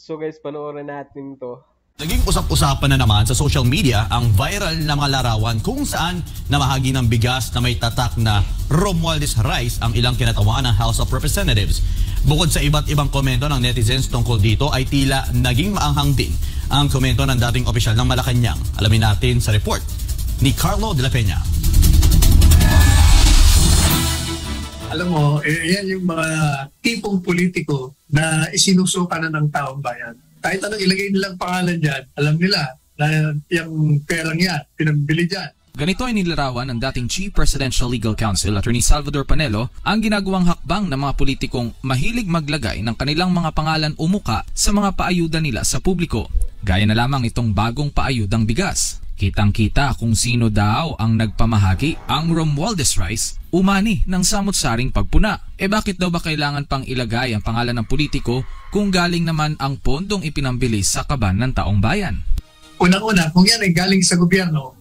So guys, panoorin natin to. Naging usap-usapan na naman sa social media ang viral na mga larawan kung saan namahagi ng bigas na may tatak na Romualdez Rice ang ilang kinatawan ng House of Representatives. Bukod sa iba't ibang komento ng netizens tungkol dito ay tila naging maanghang din ang komento ng dating opisyal ng Malacanang. Alamin natin sa report ni Carlo de la Peña. Alam mo, yan yung mga tipong politiko na isinusuka na ng taong bayan. Kahit anong ilagay nilang pangalan dyan, alam nila na yung perang yan, pinambili dyan. Ganito ay nilarawan ng dating Chief Presidential Legal Counsel, Attorney Salvador Panelo, ang ginagawang hakbang ng mga politikong mahilig maglagay ng kanilang mga pangalan o muka sa mga paayuda nila sa publiko. Gaya na lamang itong bagong paayudang bigas. Kitang-kita kung sino daw ang nagpamahagi, ang Romualdez Rice, umani ng samot-saring pagpuna. Bakit daw ba kailangan pang ilagay ang pangalan ng politiko kung galing naman ang pondong ipinambili sa kaban ng taong bayan? Unang-una, kung yan ay galing sa gobyerno,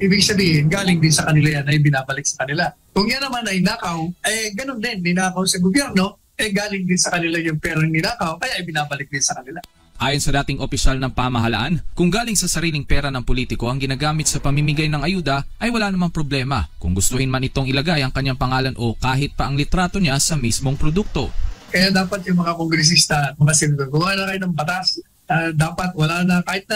ibig sabihin galing din sa kanila yan ay binabalik sa kanila. Kung yan naman ay nakaw, ganun din, ninakaw sa gobyerno, galing din sa kanila yung perang ninakaw, kaya binabalik din sa kanila. Ayon sa dating opisyal ng pamahalaan, kung galing sa sariling pera ng politiko ang ginagamit sa pamimigay ng ayuda ay wala namang problema kung gustuhin man itong ilagay ang kanyang pangalan o kahit pa ang litrato niya sa mismong produkto. Kaya dapat yung mga kongresista, mga senador, gumawa na kayo ng batas. Dapat wala na kahit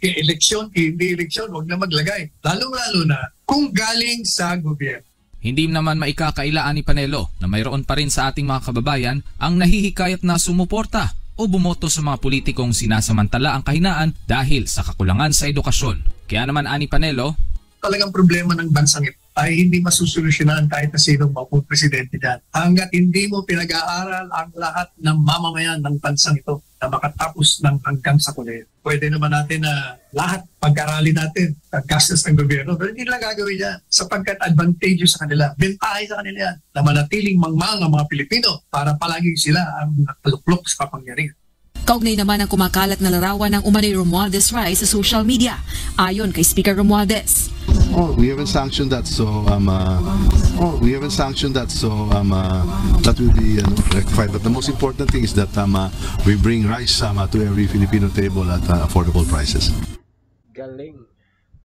eleksyon, hindi eleksyon, huwag na maglagay. Lalong-lalo na kung galing sa gobyerno. Hindi naman maikakailaan ni Panelo na mayroon pa rin sa ating mga kababayan ang nahihikayat na sumuporta o bumoto sa mga politikong sinasamantala ang kahinaan dahil sa kakulangan sa edukasyon. Kaya naman ani Panelo, talagang problema ng bansang ito ay hindi masusolusyonan kahit na sinong maupo presidente dyan. Hanggat hindi mo pinag-aaral ang lahat ng mamamayan ng bansang ito na makatapos ng hanggang sa kuleyo. Pwede naman natin na lahat pag-aralin natin ang gastos ng gobyerno, pero hindi nila gagawin yan sapagkat advantageous sa kanila. Bentahe sa kanila yan na manatiling mangmang ang mga Pilipino para palagi sila ang nakaluklok sa kapangyarihan. Kaugnay naman ang kumakalat na larawan ng umano'y Romualdez Rice sa social media. Ayon kay Speaker Romualdez, we haven't sanctioned that, so that will be rectified. But the most important thing is that we bring rice to every Filipino table at affordable prices. Galing.